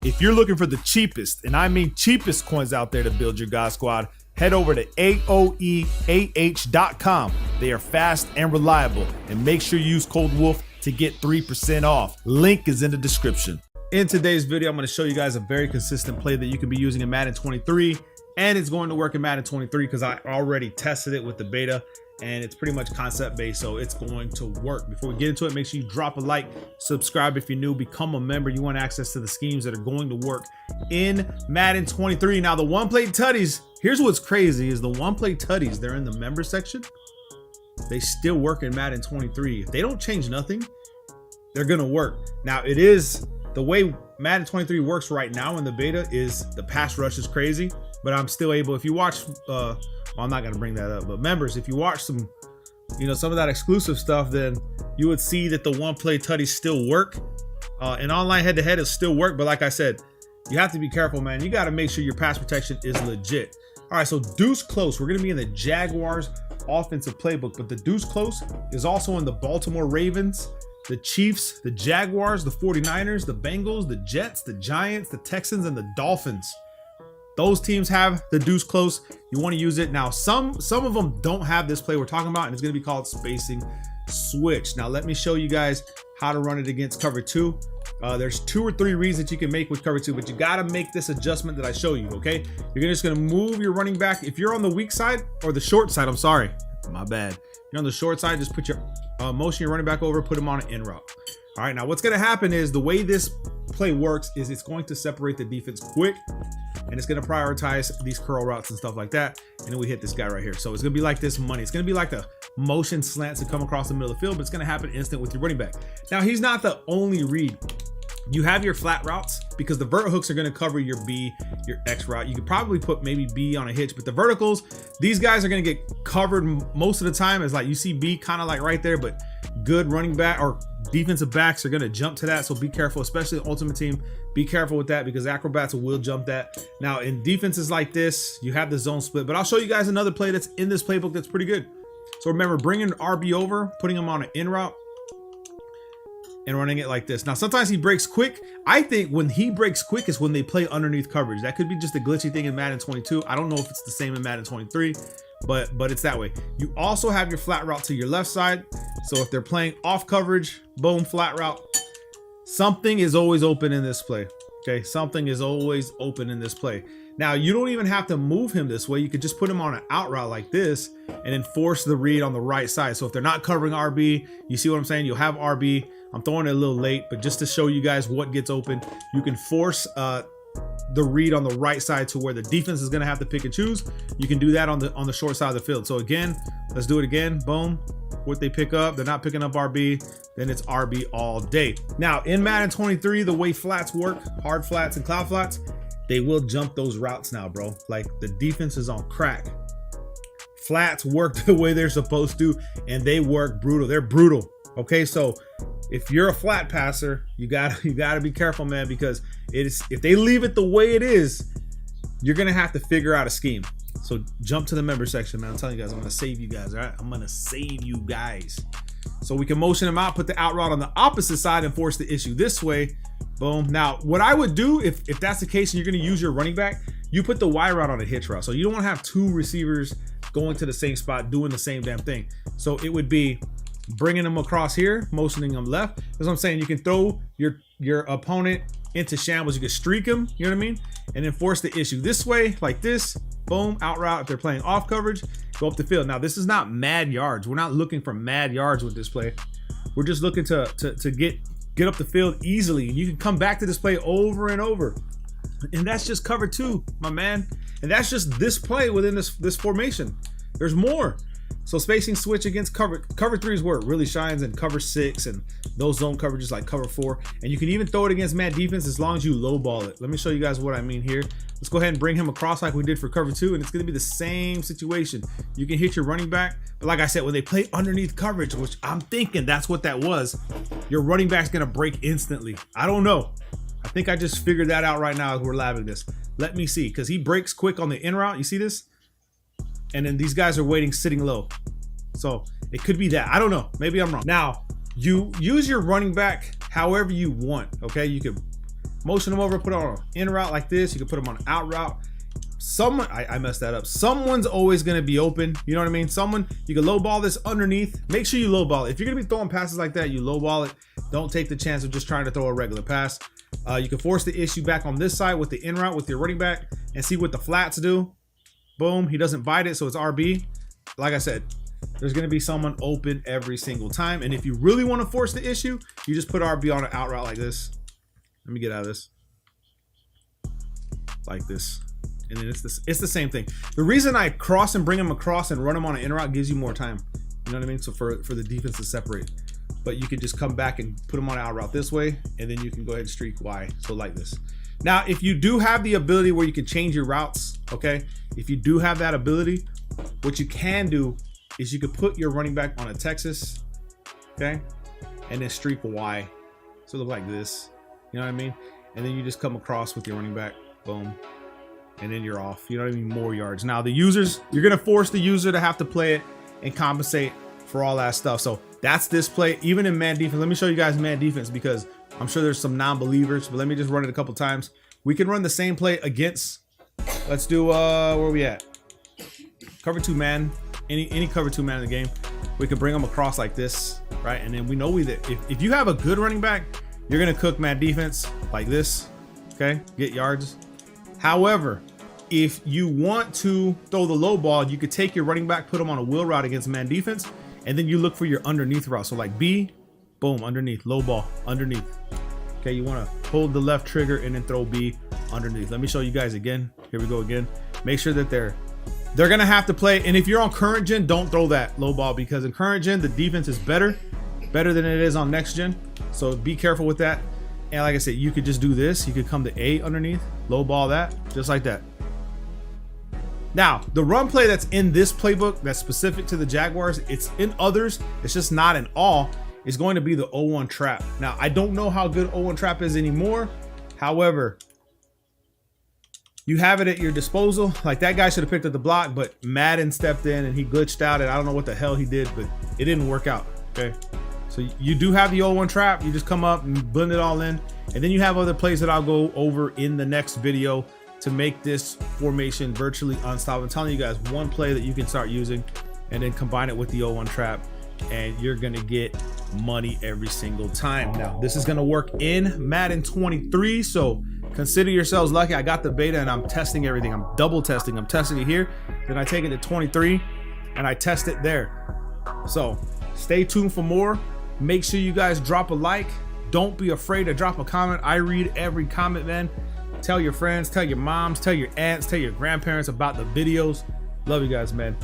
If you're looking for the cheapest, and I mean cheapest coins out there to build your God Squad, head over to AOEAH.com. They are fast and reliable, and make sure you use code WOLF to get 3% off. Link is in the description. In today's video, I'm going to show you guys a very consistent play that you can be using in Madden 23, and it's going to work in Madden 23 because I already tested it with the beta, and it's pretty much concept based, so it's going to work. Before we get into it, make sure you drop a like, subscribe if you're new, become a member. You want access to the schemes that are going to work in Madden 23. Now, the one-play tutties, here's what's crazy is the one-play tutties, they're in the member section. They still work in Madden 23. If they don't change nothing, they're gonna work. Now, it is the way Madden 23 works right now in the beta is the pass rush is crazy, but I'm still able, if you watch, well, I'm not gonna bring that up, but members, if you watch some, some of that exclusive stuff, then you would see that the one-play tutties still work. And online head-to-head is still work, but like I said, you have to be careful, man. You gotta make sure your pass protection is legit. All right, so deuce close. We're gonna be in the Jaguars offensive playbook, but the deuce close is also in the Baltimore Ravens, the Chiefs, the Jaguars, the 49ers, the Bengals, the Jets, the Giants, the Texans, and the Dolphins. Those teams have the deuce close. You want to use it. Now, some of them don't have this play we're talking about, and it's going to be called spacing switch. Now, let me show you guys how to run it against cover 2. There's 2 or 3 reads that you can make with cover 2, but you got to make this adjustment that I show you, okay? You're just going to move your running back. If you're on the weak side, or the short side, I'm sorry, my bad. You're on the short side, just put your motion your running back over, put him on an in route. All right, now what's going to happen is the way this play works is it's going to separate the defense quick, and it's going to prioritize these curl routes and stuff like that. And then we hit this guy right here. So it's going to be like this money. It's going to be like the motion slants that come across the middle of the field, but it's going to happen instant with your running back. Now, he's not the only read. You have your flat routes because the vert hooks are going to cover your B, your X route. You could probably put maybe B on a hitch, but the verticals, these guys are going to get covered most of the time. It's like you see B kind of like right there, but good running back or defensive backs are going to jump to that. So be careful, especially the ultimate team. Be careful with that because acrobats will jump that. Now in defenses like this, you have the zone split, but I'll show you guys another play that's in this playbook that's pretty good. So remember, bringing RB over, putting him on an in route, and running it like this. Now, sometimes he breaks quick. I think when he breaks quick is when they play underneath coverage. That could be just a glitchy thing in Madden 22. I don't know if it's the same in Madden 23, but it's that way. You also have your flat route to your left side. So if they're playing off coverage, boom, flat route. Something is always open in this play. Okay, something is always open in this play. Now, you don't even have to move him this way. You could just put him on an out route like this and then force the read on the right side. So if they're not covering RB, you see what I'm saying? You'll have RB. I'm throwing it a little late, but just to show you guys what gets open, you can force the read on the right side to where the defense is going to have to pick and choose. You can do that on the short side of the field. So again, let's do it again. Boom. What they pick up, they're not picking up RB, then it's RB all day. Now in Madden 23, the way flats work, hard flats and cloud flats, they will jump those routes now, bro. Like the defense is on crack. Flats work the way they're supposed to, and they work brutal. They're brutal. Okay, so if you're a flat passer, you gotta be careful, man, because if they leave it the way it is, you're gonna have to figure out a scheme. So jump to the member section, man. I'm telling you guys, I'm gonna save you guys. All right, I'm gonna save you guys. So we can motion them out, put the out route on the opposite side, and force the issue this way. Boom. Now, what I would do if that's the case, and you're gonna use your running back, you put the Y route on a hitch route. So you don't want to have 2 receivers going to the same spot doing the same damn thing. So it would be bringing them across here, motioning them left. That's what I'm saying. You can throw your opponent into shambles. You can streak them, you know what I mean? And then force the issue this way, like this. Boom, out route. If they're playing off coverage, go up the field. Now, this is not mad yards. We're not looking for mad yards with this play. We're just looking to get up the field easily. And you can come back to this play over and over. And that's just cover 2, my man. And that's just this play within this formation. There's more. So spacing switch against cover 3 is where it really shines, and cover 6 and those zone coverages like cover 4. And you can even throw it against man defense as long as you low ball it. Let me show you guys what I mean here. Let's go ahead and bring him across like we did for cover 2, and it's going to be the same situation. You can hit your running back, but like I said, when they play underneath coverage, which I'm thinking that's what that was, your running back's going to break instantly. I don't know. I think I just figured that out right now as we're labbing this. Let me see, because he breaks quick on the in route. You see this? And then these guys are waiting sitting low. So it could be that. I don't know. Maybe I'm wrong. Now, you use your running back however you want, okay? You could motion them over, put it on an in route like this. You can put them on an out route. I messed that up. Someone's always going to be open. You know what I mean? You can low ball this underneath. Make sure you low ball it. If you're going to be throwing passes like that, you low ball it. Don't take the chance of just trying to throw a regular pass. You can force the issue back on this side with the in route with your running back and see what the flats do. Boom. He doesn't bite it, so it's RB. Like I said, there's going to be someone open every single time. And if you really want to force the issue, you just put RB on an out route like this. Let me get out of this. Like this. And then it's the same thing. The reason I cross and bring them across and run them on an in route gives you more time. You know what I mean? So for the defense to separate. But you can just come back and put them on an out route this way, and then you can go ahead and streak Y. So like this. Now, if you do have the ability where you can change your routes, okay? If you do have that ability, what you can do is you could put your running back on a Texas, okay? And then streak Y. So look like this. You know what I mean? And then you just come across with your running back. Boom. And then you're off. You know what I mean? More yards. Now the users, you're gonna force the user to have to play it and compensate for all that stuff. So that's this play. Even in man defense, let me show you guys man defense because I'm sure there's some non-believers, but let me just run it a couple times. We can run the same play against, let's do where are we at? Cover 2 man, any cover 2 man in the game. We could bring them across like this, right? And then we know that if you have a good running back, you're gonna cook man defense like this, okay? Get yards. However, if you want to throw the low ball, you could take your running back, put them on a wheel route against man defense, and then you look for your underneath route. So like B, boom, underneath, low ball, underneath. Okay, you want to hold the left trigger and then throw B underneath. Let me show you guys again. Here we go again. Make sure that they're gonna have to play. And if you're on current gen, don't throw that low ball because in current gen the defense is better than it is on next gen. So be careful with that. And like I said, you could just do this. You could come to A underneath, low ball that, just like that. Now, the run play that's in this playbook that's specific to the Jaguars, it's in others, it's just not in all, is going to be the 0-1 trap. Now, I don't know how good 0-1 trap is anymore. However, you have it at your disposal. Like that guy should have picked up the block, but Madden stepped in and he glitched out and I don't know what the hell he did, but it didn't work out, okay? So you do have the 0-1 trap. You just come up and blend it all in. And then you have other plays that I'll go over in the next video to make this formation virtually unstoppable. I'm telling you guys one play that you can start using and then combine it with the 0-1 trap and you're gonna get money every single time. Now, this is gonna work in Madden 23, so consider yourselves lucky. I got the beta and I'm testing everything. I'm double testing. I'm testing it here. Then I take it to 23 and I test it there. So stay tuned for more. Make sure you guys drop a like. Don't be afraid to drop a comment. I read every comment, man. Tell your friends, tell your moms, tell your aunts, tell your grandparents about the videos. Love you guys, man.